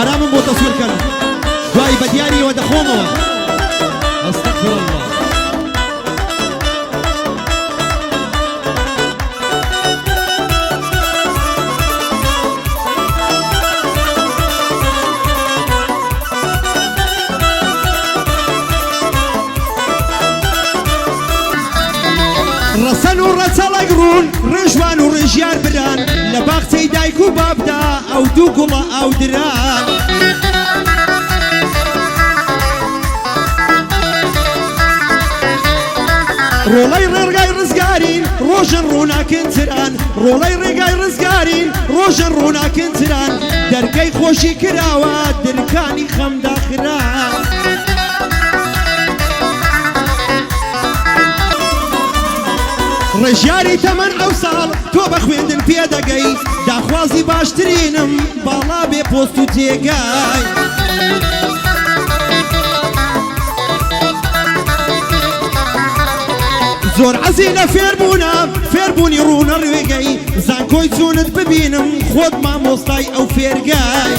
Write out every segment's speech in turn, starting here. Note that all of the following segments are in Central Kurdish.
آرامم بۆ تەسوورکەن دوای بە دیاریەوە دەخۆمەوە ئەستەغفر الله ڕەسەن و ڕەچەڵەک ڕوون ڕێژوان و ڕێژیار بران لە باخچەی دایک و بابدا ئەو دوو گوڵە ئاو دران ڕۆڵەی ڕێڕگای ڕزگارین ڕۆژن ڕووناکن تران ڕۆڵەی ڕێگای ڕزگارین ڕۆژن ڕووناکن تران دەرگەی خۆشی کراوە دنکانی خەمدا خران ڕێژیاری تەمەن ئەو ساڵ تۆ بە خوێندن پێدەگەی داخوازی باشترینم باڵا بێ پۆست و تێگای زۆر عەزی لە فێربوونە فێربوونی ڕوونە ڕوێگەی زانکۆی چوونت ببینم خۆت مامۆستای ئەو فێرگای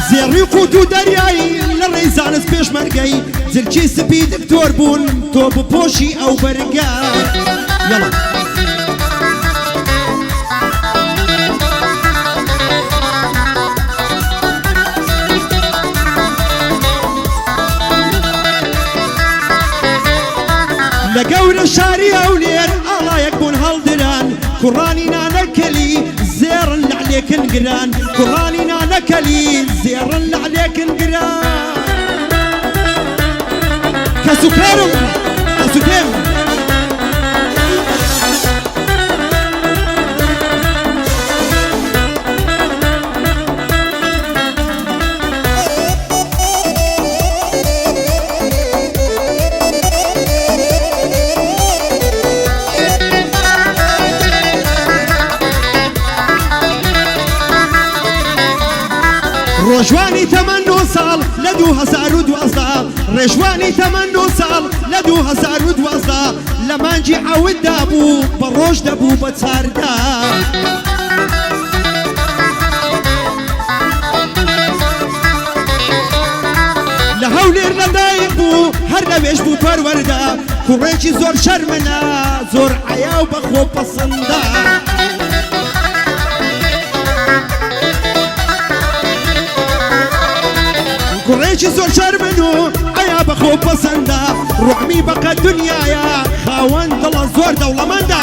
زێڕی قوت و دەریایی لە ڕێزانست پێشمەرگەی جلکی سپی دکتۆر بوون تۆ بپۆشی ئەو بەرگای یەڵا لە گەورە شاری ئەولێر ئاڵایەک بوون هەڵدران کوڕانی نانەکەلی زێڕن لە عەلێکن گران کوڕانی نانەکەلی زێڕن لە عەلێکن گران کەسوکارم کەسوکێم ڕۆژوانی تەمەن 9 ساڵ لە 2012 ڕێژوانی تەمەن 9 ساڵ لە 2012 لە مانجی عەوددا بوو بە ڕۆژ دەبوو بە چاردا لە هەولێر لەدایک بوو هەر لەوێش بوو پەروەردا کوڕێکی زۆر شەرمەنە زۆر عەیا و بەخۆ پەسەندە کوڕێکی زۆر شەرمن و ئەیا بەخۆ پەسەندە ڕوحمی بەقە دنیایە خاوەن دڵە زۆر دەوڵەمەندە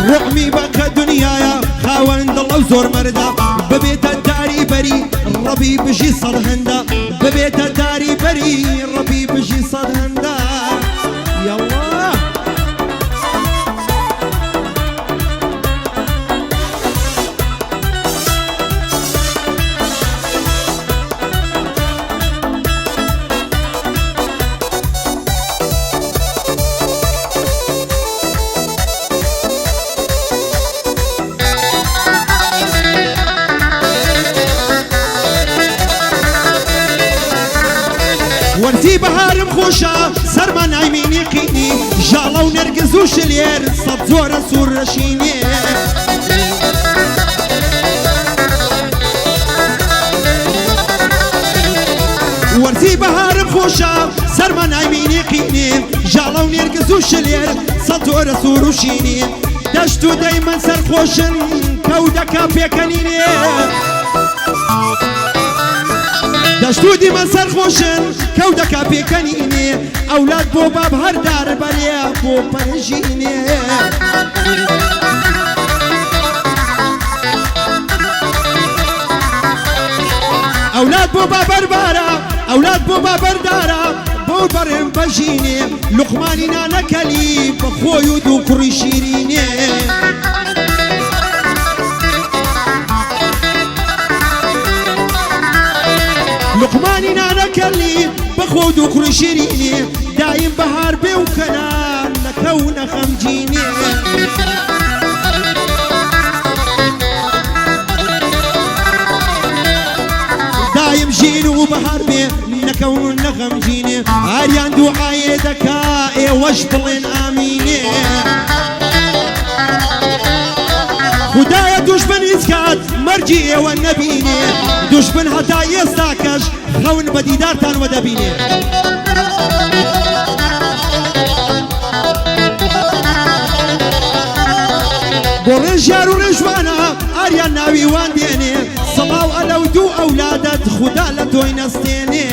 ڕوحمی بەقە دنیایە خاوەن دڵە زۆر مەردە ببێتە داری بەری ڕەبی بژی سەد هەندە ببێتە داری بەری ڕەبی بژی سەد هەندە یەڵڵا وەرزی بەهارم خۆشە سەرمان نایمینی قینی ژاڵە و نەرگز و شلێر سەد زۆرە سوور ڕەشینێ وەرزی بەهارم خۆشە سەرمان نایمینی قینی ژاڵە و نەرگز و شلێر سەد زۆرە سوور و شینێ دەشت و دەیمەن سەرخۆشن کەو دەکا پێکەنینێ دەشت و دیمە سەرخۆشن کەو دەکا پێکەنینێ ئەولاد بۆ باب هەردار بەرێ بۆ پەنژینێ ئەولاد بۆ بابەربارە ئەولاد بۆ بابەردارە بۆ بەڕێم بەژینێ لوقمانی نانەکەلی بە خۆی و دوو کوڕی شیرینێ لقمانی نانەکەلی بەخۆ دوو کوڕی شیرینێ دایم بەهار بێ و کەنان نەکەونە خەمگینێ دایم ژین و بەهار بێ نەکەون نەغەمگینێ ئاریان دوعایێ دەکا ئێوەش بڵێن ئامینێ خدایە دوژمن هیچ کات مەرجی ئێوە نەبینێ دوژمن هەتا ئێستاکەش خەون بە دیدارتان وەدەبینێ بۆ ڕێژیار و ڕێژوانە ئاریان ناوی وان دێنێ سەڵاو ئەلە و دوو ئەولادەت خودا لە تۆی نەستێنێ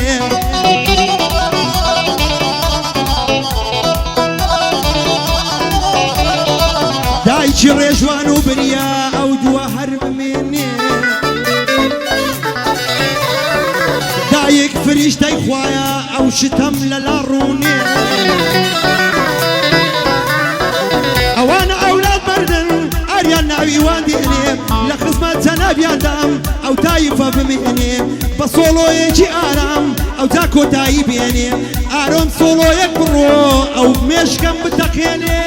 دایکی ڕێژوان و بریا ئەو دووە هەر بمێنێ دایک فریشتەی خوایە ئەو شتەم لەلا ڕوونێ ئەوانە ئەولاد مردن ئاریان ناوی وان دێنێ لە خزمەت جەنابیاندام ئەو تایفە بمێنێ بە سۆڵۆیەکی ئارام ئەو تا کۆتایی بێنێ ئارۆم سۆڵۆیەک بڕۆ ئەو مێشکەم بتەقێنێ